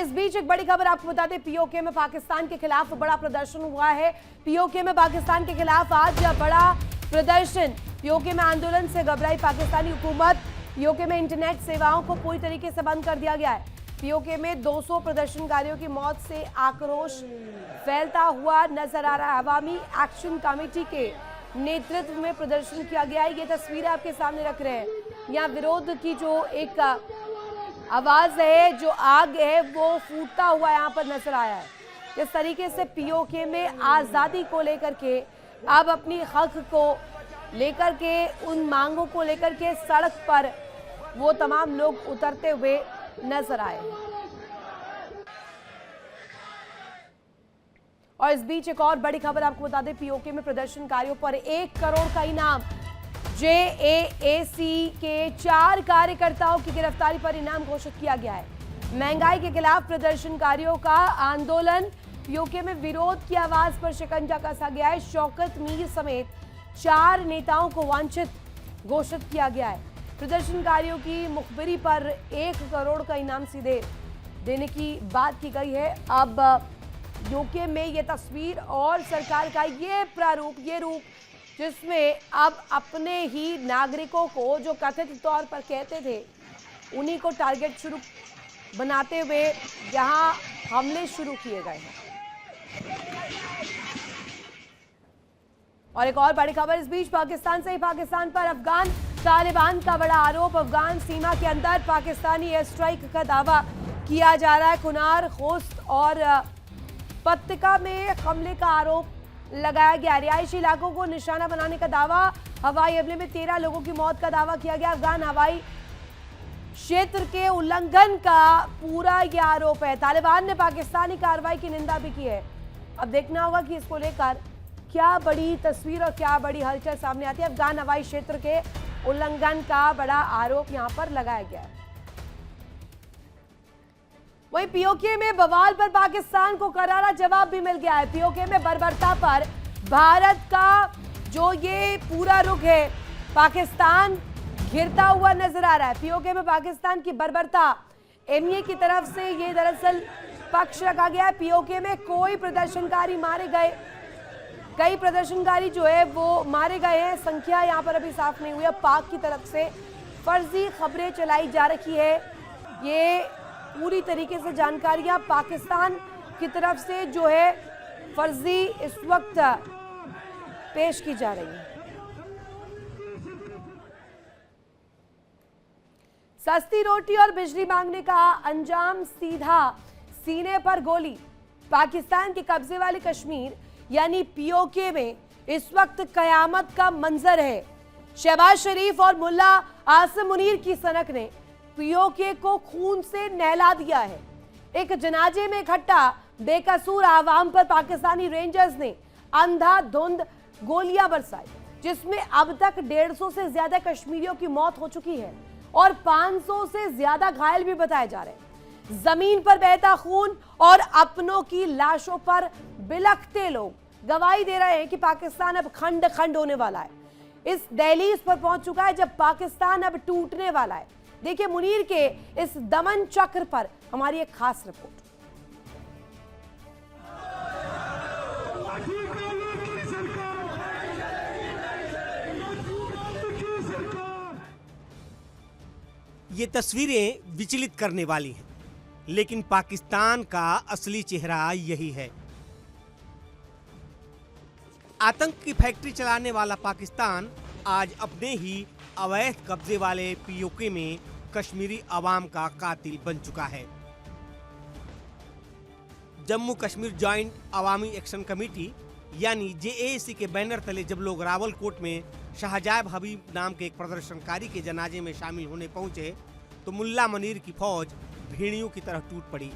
इस बीच एक बड़ी खबर आपको बता दें, पीओके में पाकिस्तान के खिलाफ बड़ा प्रदर्शन हुआ है। पीओके में पाकिस्तान के खिलाफ आज बड़ा प्रदर्शन। पीओके में आंदोलन से घबराई पाकिस्तानी हुकूमत। पीओके में इंटरनेट सेवाओं को पूरी तरीके से बंद कर दिया गया है। पीओके में 200 प्रदर्शनकारियों की मौत से आक्रोश फैलता हुआ नजर आ रहा है। अवामी एक्शन कमेटी के नेतृत्व में प्रदर्शन किया गया है। ये तस्वीरें आपके सामने रख रहे हैं। यहाँ विरोध की जो एक आवाज है, जो आग है, वो फूटता हुआ यहाँ पर नजर आया है। जिस तरीके से पीओके में आजादी को लेकर के, अब अपनी हक को लेकर के, उन मांगों को लेकर के सड़क पर वो तमाम लोग उतरते हुए नजर आए। और इस बीच एक और बड़ी खबर आपको बता दें, पीओके में प्रदर्शनकारियों पर 1 करोड़ का इनाम। जेएएसी के 4 कार्यकर्ताओं की गिरफ्तारी पर इनाम घोषित किया गया है। महंगाई के खिलाफ प्रदर्शनकारियों का आंदोलन। पीओके में विरोध की आवाज पर शिकंजा कसा गया है। शौकत मीर समेत 4 नेताओं को वांछित घोषित किया गया है। प्रदर्शनकारियों की मुखबिरी पर 1 करोड़ का इनाम सीधे देने की बात की गई है। अब यूके में ये तस्वीर और सरकार का ये प्रारूप, ये रूप, जिसमें अब अपने ही नागरिकों को, जो कथित तौर पर कहते थे, उन्हीं को टारगेट शुरू बनाते हुए यहाँ हमले शुरू किए गए हैं। और एक और बड़ी खबर इस बीच, पाकिस्तान से ही पाकिस्तान पर अफगान तालिबान का बड़ा आरोप। अफगान सीमा के अंदर पाकिस्तानी एयर स्ट्राइक का दावा किया जा रहा है। कुनार, खोस्त और पत्तिका में हमले का आरोप लगाया गया। रिहायशी इलाकों को निशाना बनाने का दावा। हवाई हमले में 13 लोगों की मौत का दावा किया गया। अफगान हवाई क्षेत्र के उल्लंघन का पूरा यह आरोप है। तालिबान ने पाकिस्तानी कार्रवाई की निंदा भी की है। अब देखना होगा कि इसको लेकर क्या बड़ी तस्वीर और क्या बड़ी हलचल सामने आती है। अफगान हवाई क्षेत्र के उल्लंघन का बड़ा आरोप यहां पर लगाया गया है। वहीं पीओके में बवाल पर पाकिस्तान को करारा जवाब भी मिल गया है। पीओके में बर्बरता पर भारत का जो ये पूरा रुख है, पाकिस्तान घिरता हुआ नजर आ रहा है। पीओके में पाकिस्तान की बर्बरता, एमए की तरफ से ये दरअसल पक्ष रखा गया है। पीओके में कोई प्रदर्शनकारी मारे गए, कई प्रदर्शनकारी जो है वो मारे गए हैं। संख्या यहाँ पर अभी साफ नहीं हुई है। पाक की तरफ से फर्जी खबरें चलाई जा रही है। ये पूरी तरीके से जानकारियां पाकिस्तान की तरफ से जो है फर्जी इस वक्त पेश की जा रही है। सस्ती रोटी और बिजली मांगने का अंजाम, सीधा सीने पर गोली। पाकिस्तान के कब्जे वाले कश्मीर यानी पीओके में इस वक्त कयामत का मंजर है। शहबाज शरीफ और मुल्ला आसिम मुनीर की सनक ने पीओके को खून से नहला दिया है। एक जनाजे में इकट्ठा बेकसूर आवाम पर पाकिस्तानी रेंजर्स ने अंधाधुंध गोलियां बरसाई, जिसमें अब तक 150 से ज्यादा कश्मीरियों की मौत हो चुकी है और 500 से ज्यादा घायल भी बताए जा रहे हैं। जमीन पर बहता खून और अपनों की लाशों पर बिलखते लोग गवाही दे रहे हैं कि पाकिस्तान अब खंड खंड होने वाला है। इस दहलीज पर पहुंच चुका है जब पाकिस्तान अब टूटने वाला है। देखिए मुनीर के इस दमन चक्र पर हमारी एक खास रिपोर्ट। ये तस्वीरें विचलित करने वाली हैं, लेकिन पाकिस्तान का असली चेहरा यही है। आतंक की फैक्ट्री चलाने वाला पाकिस्तान आज अपने ही अवैध कब्जे वाले पीओके में कश्मीरी अवाम का कातिल बन चुका है। जम्मू कश्मीर जॉइंट अवामी एक्शन कमेटी यानी जेएसी के बैनर तले जब लोग रावलकोट में शाहजाब हबीब नाम के एक प्रदर्शनकारी के जनाजे में शामिल होने पहुंचे तो मुल्ला मुनीर की फौज भेड़ियों की तरह टूट पड़ी।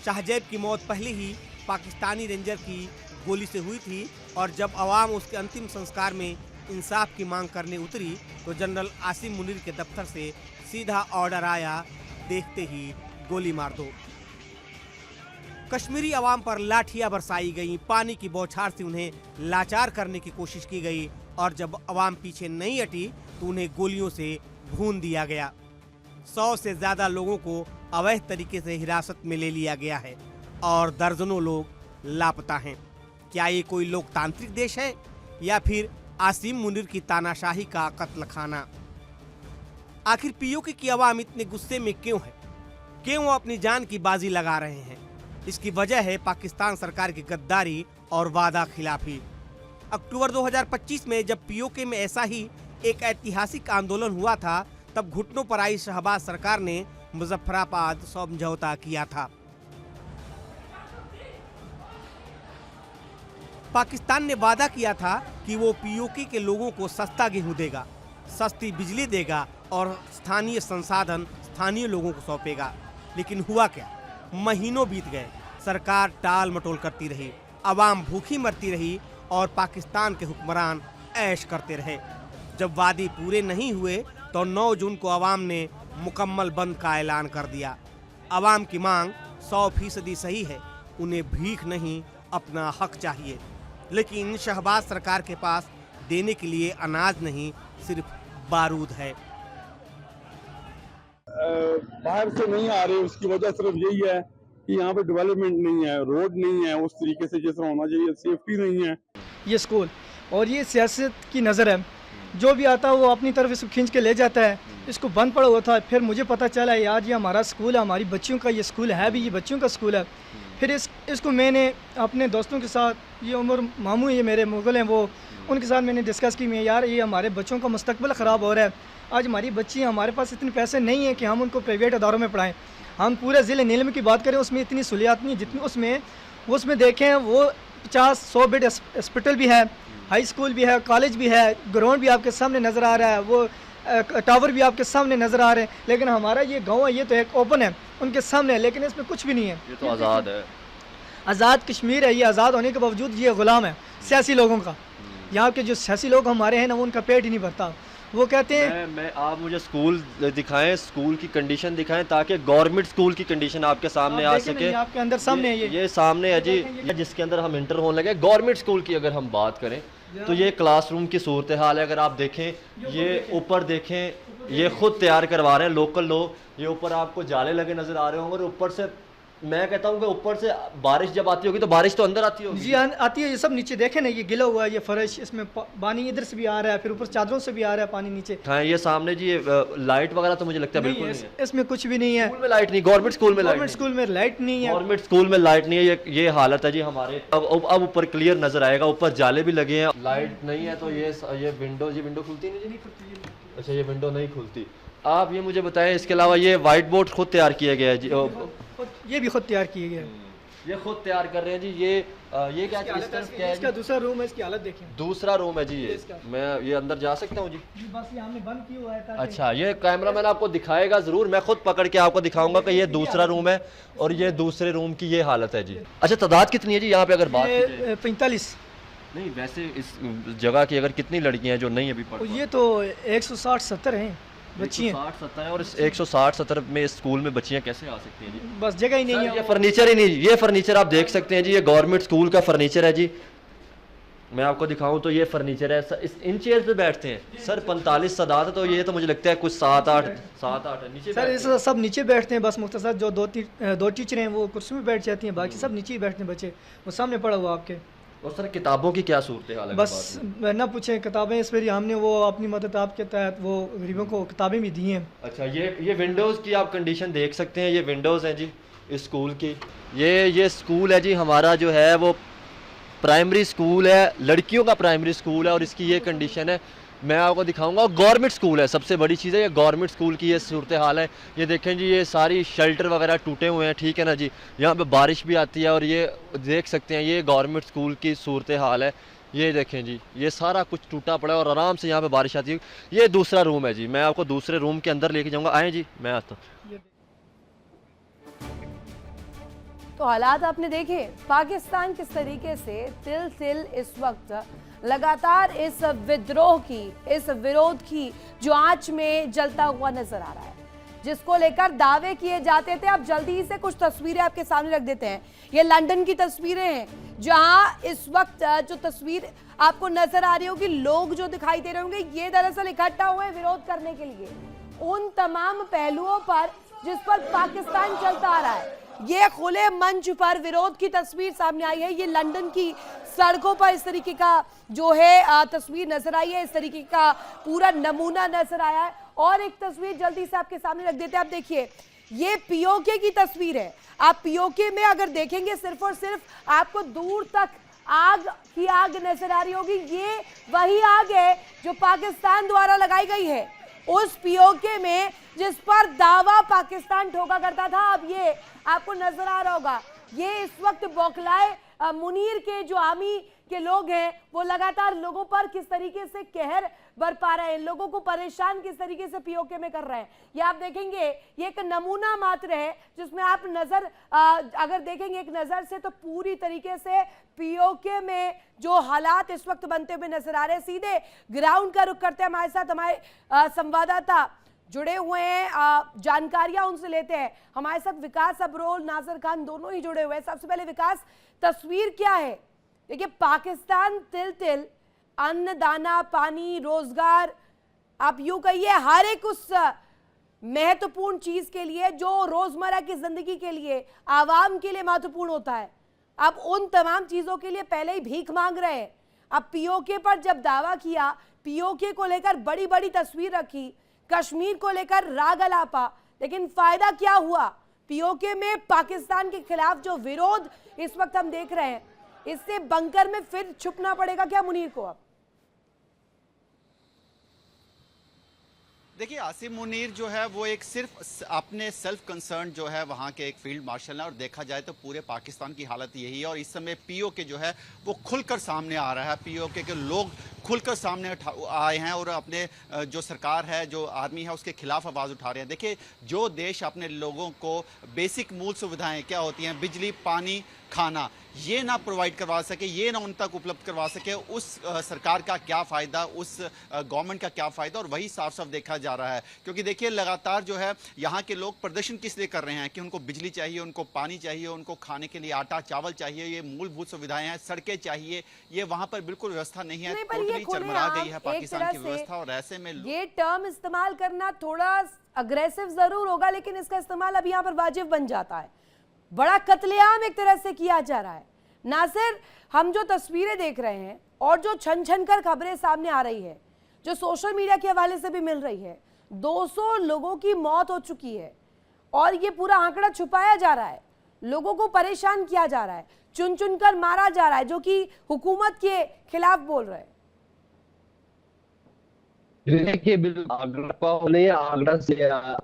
शाहजैब की मौत पहले ही पाकिस्तानी रेंजर की गोली से हुई थी और जब अवाम उसके अंतिम संस्कार में इंसाफ की मांग करने उतरी तो जनरल आसिम मुनीर के दफ्तर से सीधा ऑर्डर आया, देखते ही गोली मार दो। कश्मीरी अवाम पर लाठियां बरसाई गईं, पानी की बौछार से उन्हें लाचार करने की कोशिश की गई और जब अवाम पीछे नहीं हटी तो उन्हें गोलियों से भून दिया गया। 100 से ज्यादा लोगों को अवैध तरीके से हिरासत में ले लिया गया है और दर्जनों लोग लापता हैं। क्या ये कोई लोकतांत्रिक देश है या फिर आसिम मुनीर की तानाशाही का कत्ल खाना? आखिर पीओके की आवाम इतने गुस्से में क्यों है? क्यों वो अपनी जान की बाजी लगा रहे हैं? इसकी वजह है पाकिस्तान सरकार की गद्दारी और वादा खिलाफी। अक्टूबर 2025 में जब पीओके में ऐसा ही एक ऐतिहासिक आंदोलन हुआ था, तब घुटनों पर आई शहबाज सरकार ने मुजफ्फराबाद समझौता किया था। पाकिस्तान ने वादा किया था कि वो पीओके के लोगों को सस्ता गेहूं देगा, सस्ती बिजली देगा और स्थानीय संसाधन स्थानीय लोगों को सौंपेगा। लेकिन हुआ क्या? महीनों बीत गए, सरकार टाल मटोल करती रही, आवाम भूखी मरती रही और पाकिस्तान के हुक्मरान ऐश करते रहे। जब वादे पूरे नहीं हुए तो 9 जून को आवाम ने मुकम्मल बंद का ऐलान कर दिया। आवाम की मांग 100% सही है, उन्हें भीख नहीं अपना हक चाहिए। लेकिन शहबाज सरकार के पास देने के लिए अनाज नहीं, सिर्फ बारूद है। बाहर से नहीं आ रहे, उसकी वजह सिर्फ यही है कि यहाँ पे डेवलपमेंट नहीं है, रोड नहीं है उस तरीके से जैसा होना चाहिए, सेफ्टी नहीं है। ये स्कूल और ये सियासत की नज़र है, जो भी आता है वो अपनी तरफ इसको खींच के ले जाता है। इसको बंद पड़ा हुआ था, फिर मुझे पता चला यार ये हमारा स्कूल है, हमारी बच्चियों का ये स्कूल है भी, ये बच्चियों का स्कूल है। फिर इसको मैंने अपने दोस्तों के साथ, ये उमर मामू ये मेरे मुगल हैं, वो उनके साथ मैंने डिस्कस की, मैं यार ये हमारे बच्चों का मुस्तकबिल ख़राब हो रहा है। आज हमारी बच्ची, हमारे पास इतने पैसे नहीं हैं कि हम उनको प्राइवेट अदारों में पढ़ाएं। हम पूरे ज़िले नीलम की बात करें, उसमें इतनी सहूलियात नहीं जितनी उसमें देखें वो 50-100 बेड हॉस्पिटल भी है, हाई स्कूल भी है, कॉलेज भी है, ग्राउंड भी आपके सामने नज़र आ रहा है, वो टावर भी आपके सामने नज़र आ रहे हैं। लेकिन हमारा ये गाँव है, ये तो एक ओपन है उनके सामने, लेकिन इसमें कुछ भी नहीं है। ये तो आज़ाद है, आज़ाद कश्मीर है। ये आज़ाद होने के बावजूद ये ग़ुलाम है सियासी लोगों का। यहाँ के जो सियासी लोग हमारे हैं ना, वो उनका पेट ही नहीं भरता। वो कहते हैं आप मुझे स्कूल दिखाएं, स्कूल की कंडीशन दिखाएं, ताकि गवर्नमेंट स्कूल की कंडीशन आपके सामने आ सके। आपके अंदर सामने ये सामने है जी, जिसके अंदर हम इंटर होने लगे। गवर्नमेंट स्कूल की अगर हम बात करें तो ये क्लासरूम की सूरत हाल है। अगर आप देखें, ये ऊपर देखें, ये खुद तैयार करवा रहे हैं लोकल लोग। ये ऊपर आपको जाले लगे नजर आ रहे होंगे और ऊपर से मैं कहता हूँ कि ऊपर से बारिश जब आती होगी तो बारिश तो अंदर आती होगी। जी आती है। ये सब नीचे देखे ना, ये गिला हुआ है, ये फर्श, इसमें पानी इधर से भी आ रहा है, फिर ऊपर चादरों से भी आ रहा है पानी नीचे। हाँ, ये सामने जी लाइट वगैरह तो मुझे लगता है बिल्कुल नहीं है। इसमें कुछ भी नहीं है। स्कूल में लाइट नहीं, गवर्नमेंट स्कूल में लाइट नहीं है। गवर्नमेंट स्कूल में लाइट नहीं है। ये हालत है जी हमारे। अब ऊपर क्लियर नजर आएगा, ऊपर जाले भी लगे हैं। लाइट नहीं है तो ये विंडो खुलती नहीं। अच्छा, ये विंडो नहीं खुलती। आप ये मुझे बताएं, इसके अलावा ये व्हाइट बोर्ड खुद तैयार किया गया है जी। ये भी खुद तैयार किए गए, ये खुद तैयार कर रहे हैं जी। ये क्या है? इसका दूसरा रूम है, इसकी हालत देखें। दूसरा रूम है जी। मैं ये अंदर जा सकता हूँ जी? बस ये हमने बंद किया हुआ है। अच्छा, ये कैमरामैन आपको दिखाएगा जरूर, मैं खुद पकड़ के आपको दिखाऊंगा कि ये दूसरा रूम है और ये दूसरे रूम की ये हालत है जी। अच्छा, तादाद कितनी है जी यहाँ पे अगर बात की? 45। नहीं, वैसे इस जगह की अगर कितनी लड़कियां हैं जो नहीं अभी पढ़? ये तो 160-70 हैं बच्चियाँ। 160-70 और 160-70 में इस स्कूल में बच्चियाँ कैसे आ सकती हैं जी? बस जगह ही नहीं है। ये फर्नीचर ही नहीं, ये फर्नीचर आप देख सकते हैं जी, ये गवर्नमेंट स्कूल का फर्नीचर है जी। मैं आपको दिखाऊं तो ये फर्नीचर है। इन चेयर पे बैठते हैं सर 45 तादाद है, तो ये तो मुझे लगता है कुछ 7-8 है नीचे सर। इस सब नीचे बैठते हैं बस, मुख्तसर जो दो टीचर हैं वो कुर्सी में बैठ जाती हैं, बाकी सब नीचे ही बैठते हैं बच्चे। वो सामने पड़ा हुआ आपके। और सर किताबों की क्या सूरत हाल है? बस ना पूछें, किताबें इस पर हमने वो अपनी मदद आपके तहत वो गरीबों को किताबें भी दी हैं। अच्छा, ये विंडोज़ की आप कंडीशन देख सकते हैं। ये विंडोज़ हैं जी इस स्कूल की। ये स्कूल है जी हमारा, जो है वो प्राइमरी स्कूल है, लड़कियों का प्राइमरी स्कूल है और इसकी ये कंडीशन है। मैं आपको दिखाऊंगा। गवर्नमेंट स्कूल है, सबसे बड़ी चीज़ है ये गवर्नमेंट स्कूल की ये सूरत हाल है। ये देखें जी, ये सारी शेल्टर वगैरह टूटे हुए हैं, ठीक है ना जी। यहाँ पे बारिश भी आती है और ये देख सकते हैं, ये गवर्नमेंट स्कूल की सूरत हाल है। ये देखें जी, ये सारा कुछ टूटा पड़ा है और आराम से यहाँ पे बारिश आती है। ये दूसरा रूम है जी, मैं आपको दूसरे रूम के अंदर लेके जाऊँगा। आए जी, मैं आता हूँ। तो हालात आपने देखे, पाकिस्तान किस तरीके से तिल तिल इस वक्त लगातार इस विद्रोह की, इस विरोध की जो आंच में जलता हुआ नजर आ रहा है, जिसको लेकर दावे किए जाते थे। अब जल्दी से कुछ तस्वीरें आपके सामने रख देते हैं। ये लंदन की तस्वीरें हैं, जहां इस वक्त जो तस्वीर आपको नजर आ रही होगी, लोग जो दिखाई दे रहे होंगे, ये दरअसल इकट्ठा हुए विरोध करने के लिए। उन तमाम पहलुओं पर जिस पर पाकिस्तान चलता आ रहा है। ये खुले मंच पर विरोध की तस्वीर सामने आई है। ये लंदन की सड़कों पर इस तरीके का जो है तस्वीर नजर आई है, इस तरीके का पूरा नमूना नजर आया है। और एक तस्वीर जल्दी से आपके सामने रख देते हैं। आप देखिए, ये पीओके की तस्वीर है। आप पीओके में अगर देखेंगे सिर्फ और सिर्फ आपको दूर तक आग ही आग नजर आ रही होगी। ये वही आग है जो पाकिस्तान द्वारा लगाई गई है उस पीओके में, जिस पर दावा पाकिस्तान ठोका करता था। अब ये आपको नजर आ रहा होगा, ये इस वक्त बौखलाए मुनीर के जो आर्मी के लोग हैं वो लगातार लोगों पर किस तरीके से कहर बरपा रहे हैं, लोगों को परेशान किस तरीके से पीओके में कर रहे हैं। ये आप देखेंगे, ये एक नमूना मात्र है जिसमें आप नजर अगर देखेंगे एक नजर से तो पूरी तरीके से पीओके में जो हालात इस वक्त बनते हुए नजर आ रहे हैं। सीधे ग्राउंड का रुख करते हैं, हमारे साथ हमारे संवाददाता जुड़े हुए हैं, जानकारियां उनसे लेते हैं। हमारे साथ विकास अब्रोल, नाजर खान दोनों ही जुड़े हुए हैं। सबसे पहले विकास, तस्वीर क्या है? देखिए, पाकिस्तान तिल तिल अन्न दाना पानी रोजगार, आप यूं कहिए हर एक उस महत्वपूर्ण चीज के लिए जो रोजमर्रा की जिंदगी के लिए आवाम के लिए महत्वपूर्ण होता है, अब उन तमाम चीजों के लिए पहले ही भीख मांग रहे हैं। अब पीओके पर जब दावा किया, पीओके को लेकर बड़ी बड़ी तस्वीर रखी, कश्मीर को लेकर राग अलापा, लेकिन फायदा क्या हुआ? पीओके में पाकिस्तान के खिलाफ जो विरोध इस वक्त हम देख रहे हैं, इससे बंकर में फिर छुपना पड़ेगा क्या मुनीर को? अब देखिए, आसिम मुनीर जो है वो एक सिर्फ अपने सेल्फ कंसर्न जो है वहाँ के एक फील्ड मार्शल है, और देखा जाए तो पूरे पाकिस्तान की हालत यही है। और इस समय पीओके जो है वो खुलकर सामने आ रहा है, पीओके के लोग खुलकर सामने आए हैं और अपने जो सरकार है, जो आर्मी है, उसके खिलाफ आवाज़ उठा रहे हैं। देखिए, जो देश अपने लोगों को बेसिक मूल सुविधाएं क्या होती हैं, बिजली, पानी, खाना, ये ना प्रोवाइड करवा सके, ये ना उन तक उपलब्ध करवा सके, उस सरकार का क्या फ़ायदा, उस गवर्नमेंट का क्या फ़ायदा? और वही साफ साफ देखा जा रहा है। क्योंकि देखिए, लगातार जो है यहाँ के लोग प्रदर्शन किस लिए कर रहे हैं कि उनको बिजली चाहिए, उनको पानी चाहिए, उनको खाने के लिए आटा चावल चाहिए, ये मूलभूत सुविधाएं हैं, सड़कें चाहिए, ये वहाँ पर बिल्कुल व्यवस्था नहीं है। टोटली चरमरा गई है पाकिस्तान की व्यवस्था। और ऐसे में ये टर्म इस्तेमाल करना थोड़ा अग्रेसिव जरूर होगा, लेकिन इसका इस्तेमाल अब यहाँ पर वाजिब बन जाता है। बड़ा कत्लेआम एक तरह से किया जा रहा है। नासिर, हम जो तस्वीरें देख रहे हैं और जो छन छन कर खबरें सामने आ रही है, जो सोशल मीडिया के हवाले से भी मिल रही है, 200 लोगों की मौत हो चुकी है और ये पूरा आंकड़ा छुपाया जा रहा है, लोगों को परेशान किया जा रहा है, चुन चुन कर मारा जा रहा है, जो कि हुकूमत के खिलाफ बोल रहे हैं। देखिए, बिल्कुल आगरा से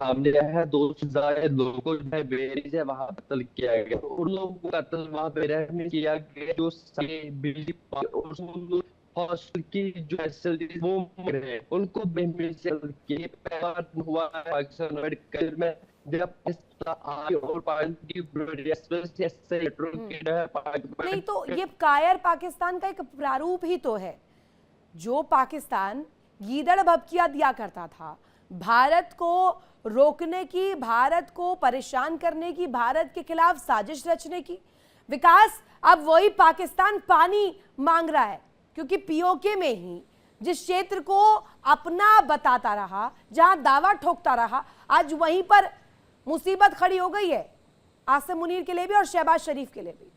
हमने है 2 से ज्यादा लोगों को जो है बेरीज है वहाँ कत्ल किया गया। उन लोगों को कत्ल वहाँ पे रहने किया गया जो बिजली और हॉस्टल की जो फैसिलिटीज वो रहे, उनको हुआ पाकिस्तान में जब और नहीं तो ये कायर पाकिस्तान का एक प्रारूप ही तो है, जो पाकिस्तान गीदड़ भभकिया दिया करता था, भारत को रोकने की, भारत को परेशान करने की, भारत के खिलाफ साजिश रचने की। विकास, अब वही पाकिस्तान पानी मांग रहा है, क्योंकि पीओके में ही जिस क्षेत्र को अपना बताता रहा, जहां दावा ठोकता रहा, आज वहीं पर मुसीबत खड़ी हो गई है आसिम मुनीर के लिए भी और शहबाज शरीफ के लिए भी।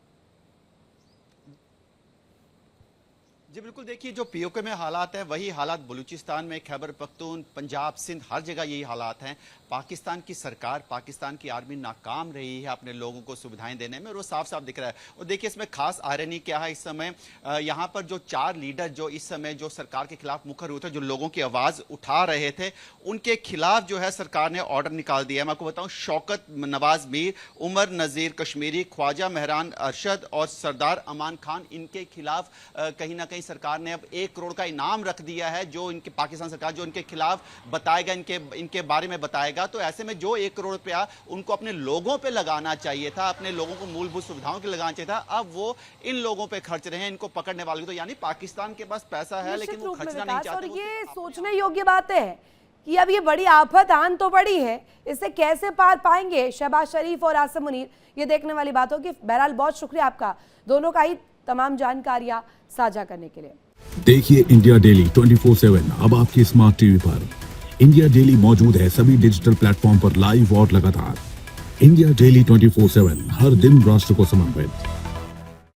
जी बिल्कुल, देखिए, जो पीओके में हालात है वही हालात बलूचिस्तान में, खैबर पख्तून, पंजाब, सिंध, हर जगह यही हालात हैं। पाकिस्तान की सरकार, पाकिस्तान की आर्मी नाकाम रही है अपने लोगों को सुविधाएं देने में, और वो साफ साफ दिख रहा है। और देखिए, इसमें खास आयरनी क्या है, इस समय यहाँ पर जो 4 लीडर जो इस समय जो सरकार के खिलाफ मुखर हुए थे, जो लोगों की आवाज़ उठा रहे थे, उनके खिलाफ जो है सरकार ने ऑर्डर निकाल दिया है। मैं आपको बताऊँ, शौकत नवाज मीर, उमर नज़ीर कश्मीरी, ख्वाजा मेहरान अरशद और सरदार अमान खान, इनके खिलाफ कहीं ना कहीं सरकार ने अब 1 करोड़ का इनाम रख दिया है, जो इनके पाकिस्तान सरकार जो इनके खिलाफ बताएगा, इनके बारे में बताएगा। तो ऐसे में जो 1 करोड़ रुपया उनको अपने लोगों पे लगाना चाहिए था, अपने लोगों को मूलभूत सुविधाओं के लगाना चाहिए था, अब वो इन लोगों पे खर्च रहे हैं, इनको पकड़ने वाले। तो यानी पाकिस्तान के पास पैसा है लेकिन वो खर्चना नहीं चाहते। और ये सोचने योग्य बात है कि अब ये बड़ी आफत आन तो बड़ी है, इससे कैसे पार पाएंगे शहबाज शरीफ और आसिम मुनीर, ये देखने वाली बात होगी। बहरहाल बहुत शुक्रिया आपका दोनों का ही तमाम जानकारियां साझा करने के लिए। देखिए इंडिया डेली 24/7 अब आपकी स्मार्ट टीवी पर। इंडिया डेली मौजूद है सभी डिजिटल प्लेटफॉर्म पर लाइव और लगातार। इंडिया डेली 24/7, हर दिन राष्ट्र को समर्पित।